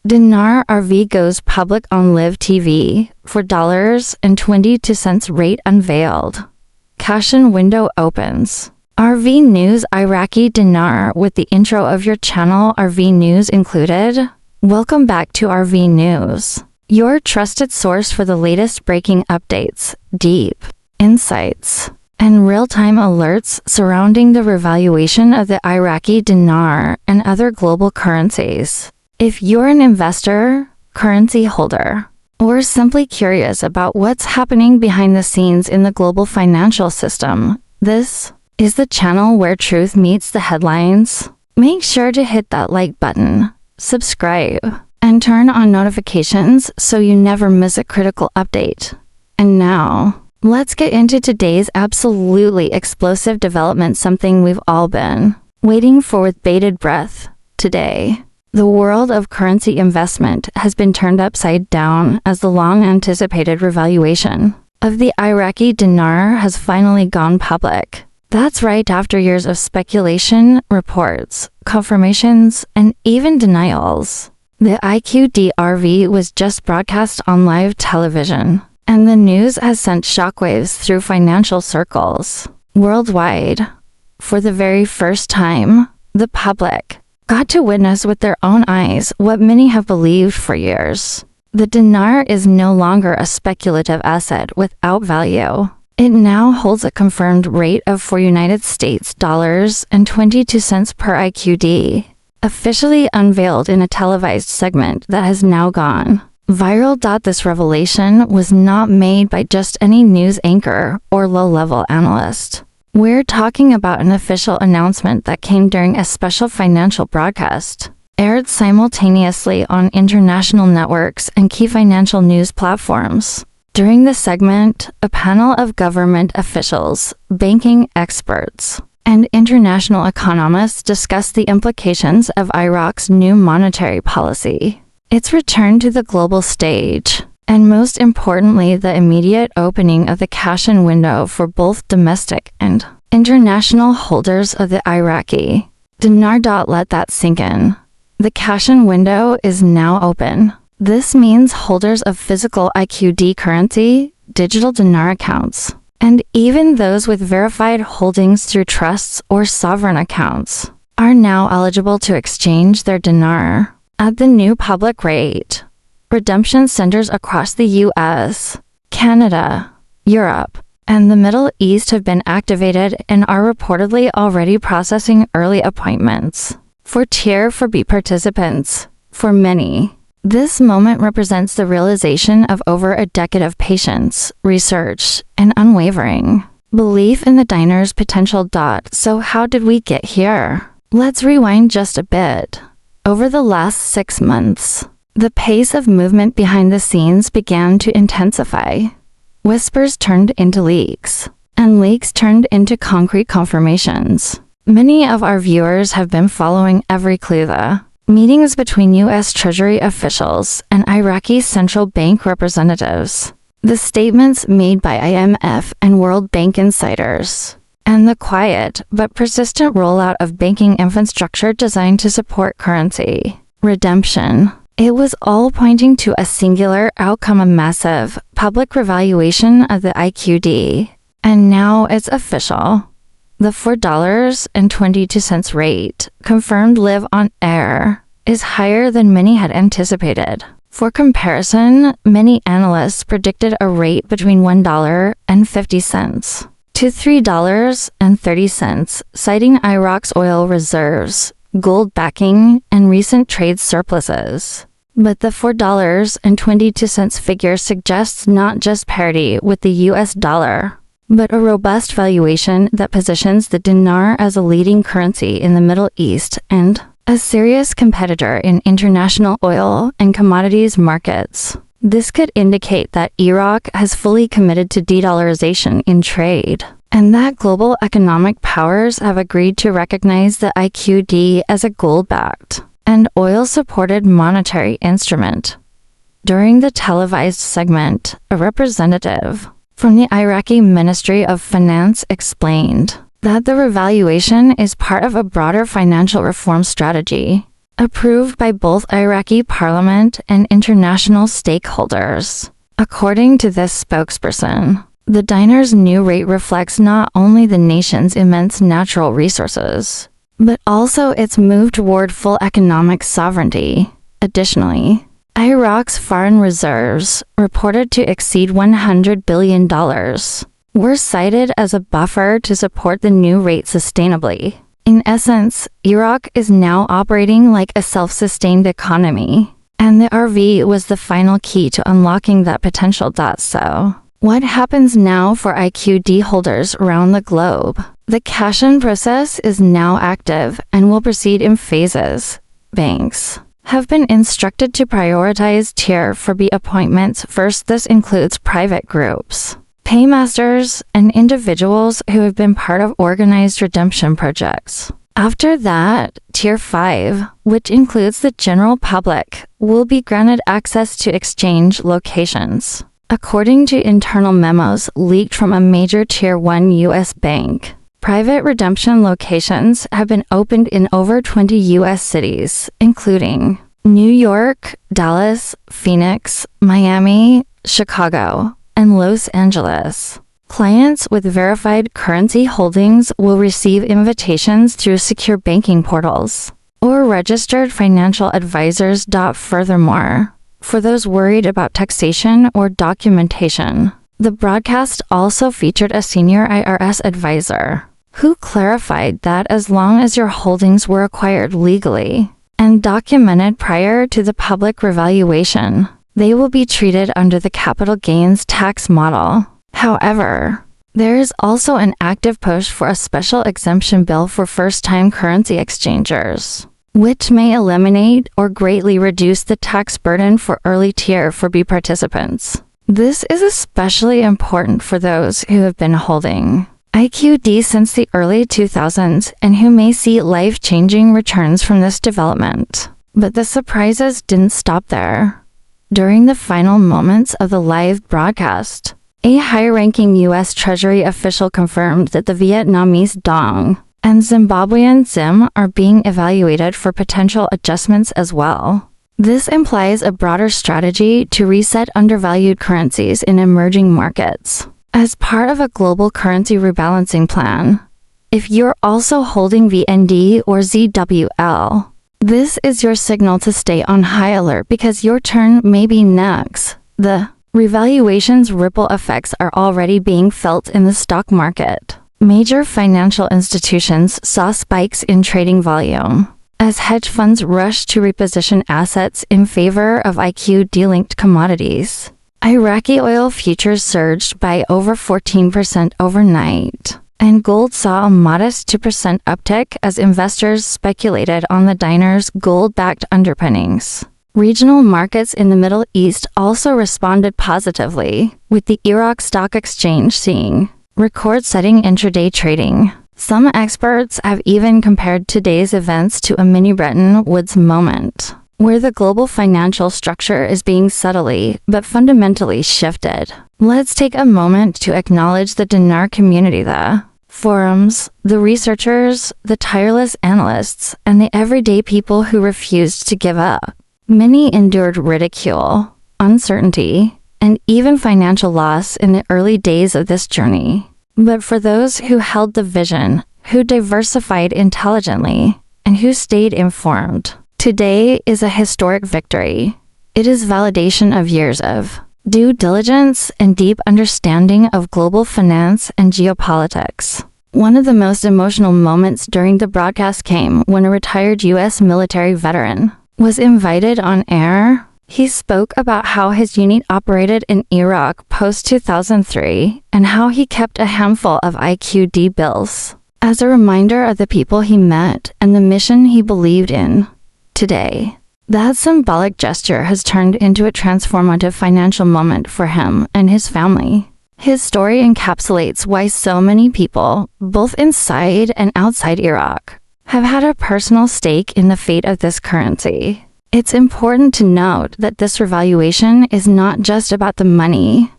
Dinar RV goes public on Live TV for $4.22 rate unveiled. Cash-in window opens. RV News Iraqi Dinar with the intro of your channel RV News included. Welcome back to RV News, your trusted source for the latest breaking updates, deep insights, and real-time alerts surrounding the revaluation of the Iraqi dinar and other global currencies. If you're an investor, currency holder, or simply curious about what's happening behind the scenes in the global financial system, this is the channel where truth meets the headlines. Make sure to hit that like button, subscribe, and turn on notifications so you never miss a critical update. And now, let's get into today's absolutely explosive development, something we've all been waiting for with bated breath. Today, the world of currency investment has been turned upside down as the long-anticipated revaluation of the Iraqi dinar has finally gone public. That's right, after years of speculation, reports, confirmations, and even denials. The IQD RV was just broadcast on live television, and the news has sent shockwaves through financial circles worldwide. For the very first time, the public got to witness with their own eyes what many have believed for years. The dinar is no longer a speculative asset without value. It now holds a confirmed rate of for United States dollars and 22 cents per IQD, officially unveiled in a televised segment that has now gone viral. This revelation was not made by just any news anchor or low-level analyst. We're talking about an official announcement that came during a special financial broadcast, aired simultaneously on international networks and key financial news platforms. During the segment, a panel of government officials, banking experts, and international economists discussed the implications of Iraq's new monetary policy, its return to the global stage, and most importantly, the immediate opening of the cash-in window for both domestic and international holders of the Iraqi dinar. Let that sink in. The cash-in window is now open. This means holders of physical IQD currency, digital dinar accounts, and even those with verified holdings through trusts or sovereign accounts are now eligible to exchange their dinar at the new public rate. Redemption centers across the US, Canada, Europe, and the Middle East have been activated and are reportedly already processing early appointments for Tier 4B participants. For many, this moment represents the realization of over a decade of patience, research, and unwavering belief in the dinar's potential. So how did we get here? Let's rewind just a bit. Over the last 6 months, the pace of movement behind the scenes began to intensify. Whispers turned into leaks, and leaks turned into concrete confirmations. Many of our viewers have been following every clue. The meetings between U.S. Treasury officials and Iraqi central bank representatives, the statements made by IMF and World Bank insiders, and the quiet but persistent rollout of banking infrastructure designed to support currency redemption. It was all pointing to a singular outcome, a massive public revaluation of the IQD. And now it's official. The $4.22 rate, confirmed live on air, is higher than many had anticipated. For comparison, many analysts predicted a rate between $1.50 to $3.30, citing Iraq's oil reserves, gold backing, and recent trade surpluses. But the $4.22 figure suggests not just parity with the US dollar, but a robust valuation that positions the dinar as a leading currency in the Middle East and a serious competitor in international oil and commodities markets. This could indicate that Iraq has fully committed to de-dollarization in trade, and that global economic powers have agreed to recognize the IQD as a gold-backed and oil-supported monetary instrument. During the televised segment, a representative from the Iraqi Ministry of Finance explained that the revaluation is part of a broader financial reform strategy approved by both Iraqi parliament and international stakeholders. According to this spokesperson, the dinar's new rate reflects not only the nation's immense natural resources, but also its move toward full economic sovereignty. Additionally, Iraq's foreign reserves, reported to exceed $100 billion, were cited as a buffer to support the new rate sustainably. In essence, Iraq is now operating like a self-sustained economy, and the RV was the final key to unlocking that potential. So, what happens now for IQD holders around the globe? The cash-in process is now active and will proceed in phases. Banks have been instructed to prioritize Tier 4B appointments first. This includes private groups, paymasters, and individuals who have been part of organized redemption projects. After that, Tier 5, which includes the general public, will be granted access to exchange locations. According to internal memos leaked from a major Tier 1 U.S. bank, private redemption locations have been opened in over 20 U.S. cities, including New York, Dallas, Phoenix, Miami, Chicago, and Los Angeles. Clients with verified currency holdings will receive invitations through secure banking portals or registered financial advisors. Furthermore, for those worried about taxation or documentation, the broadcast also featured a senior IRS advisor who clarified that as long as your holdings were acquired legally and documented prior to the public revaluation, they will be treated under the capital gains tax model. However, there is also an active push for a special exemption bill for first-time currency exchangers, which may eliminate or greatly reduce the tax burden for early Tier 4B participants. This is especially important for those who have been holding IQD since the early 2000s and who may see life-changing returns from this development. But the surprises didn't stop there. During the final moments of the live broadcast, a high-ranking U.S. Treasury official confirmed that the Vietnamese dong and Zimbabwean ZIM are being evaluated for potential adjustments as well. This implies a broader strategy to reset undervalued currencies in emerging markets as part of a global currency rebalancing plan. If you're also holding VND or ZWL, this is your signal to stay on high alert because your turn may be next. The revaluation's ripple effects are already being felt in the stock market. Major financial institutions saw spikes in trading volume as hedge funds rushed to reposition assets in favor of IQD-linked commodities. Iraqi oil futures surged by over 14% overnight, and gold saw a modest 2% uptick as investors speculated on the dinar's gold-backed underpinnings. Regional markets in the Middle East also responded positively, with the Iraq Stock Exchange seeing record-setting intraday trading. Some experts have even compared today's events to a mini Bretton Woods moment, where the global financial structure is being subtly but fundamentally shifted. Let's take a moment to acknowledge the dinar community, the forums, the researchers, the tireless analysts, and the everyday people who refused to give up. Many endured ridicule, uncertainty, and even financial loss in the early days of this journey. But for those who held the vision, who diversified intelligently, and who stayed informed, today is a historic victory. It is validation of years of due diligence and deep understanding of global finance and geopolitics. One of the most emotional moments during the broadcast came when a retired U.S. military veteran was invited on air. He spoke about how his unit operated in Iraq post-2003 and how he kept a handful of IQD bills as a reminder of the people he met and the mission he believed in. Today, that symbolic gesture has turned into a transformative financial moment for him and his family. His story encapsulates why so many people, both inside and outside Iraq, have had a personal stake in the fate of this currency. It's important to note that this revaluation is not just about the money.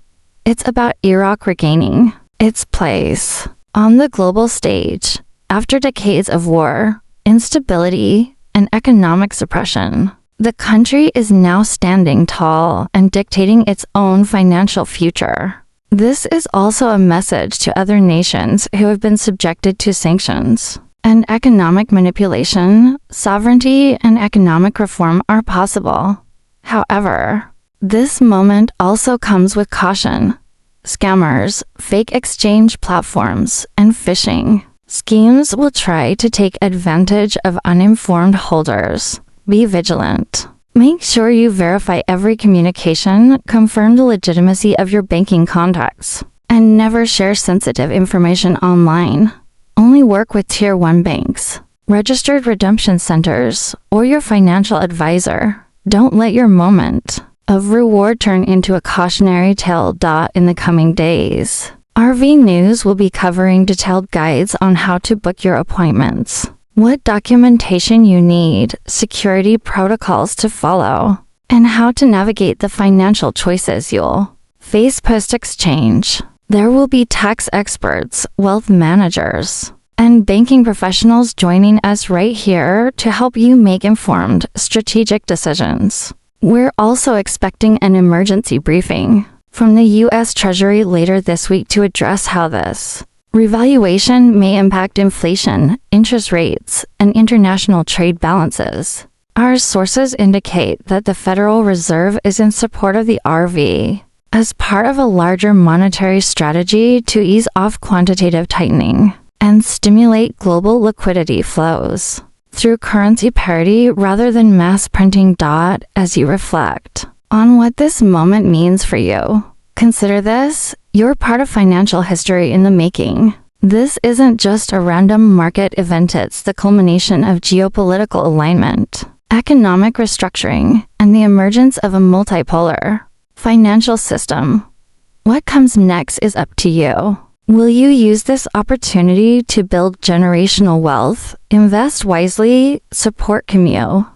It's about Iraq regaining its place on the global stage after decades of war, instability, and economic suppression. The country is now standing tall and dictating its own financial future. This is also a message to other nations who have been subjected to sanctions. And economic manipulation, sovereignty, and economic reform are possible. However, this moment also comes with caution. Scammers, fake exchange platforms, and phishing schemes will try to take advantage of uninformed holders. Be vigilant. Make sure you verify every communication, confirm the legitimacy of your banking contacts, and never share sensitive information online. Only work with Tier 1 banks, registered redemption centers, or your financial advisor. Don't let your moment of reward turn into a cautionary tale. In the coming days, RV News will be covering detailed guides on how to book your appointments, what documentation you need, security protocols to follow, and how to navigate the financial choices you'll face post-exchange. There will be tax experts, wealth managers, and banking professionals joining us right here to help you make informed, strategic decisions. We're also expecting an emergency briefing from the U.S. Treasury later this week to address how this revaluation may impact inflation, interest rates, and international trade balances. Our sources indicate that the Federal Reserve is in support of the RV as part of a larger monetary strategy to ease off quantitative tightening and stimulate global liquidity flows through currency parity rather than mass printing. As you reflect on what this moment means for you, consider this: you're part of financial history in the making. This isn't just a random market event, it's the culmination of geopolitical alignment, economic restructuring, and the emergence of a multipolar financial system. What comes next is up to you. Will you use this opportunity to build generational wealth, invest wisely, support community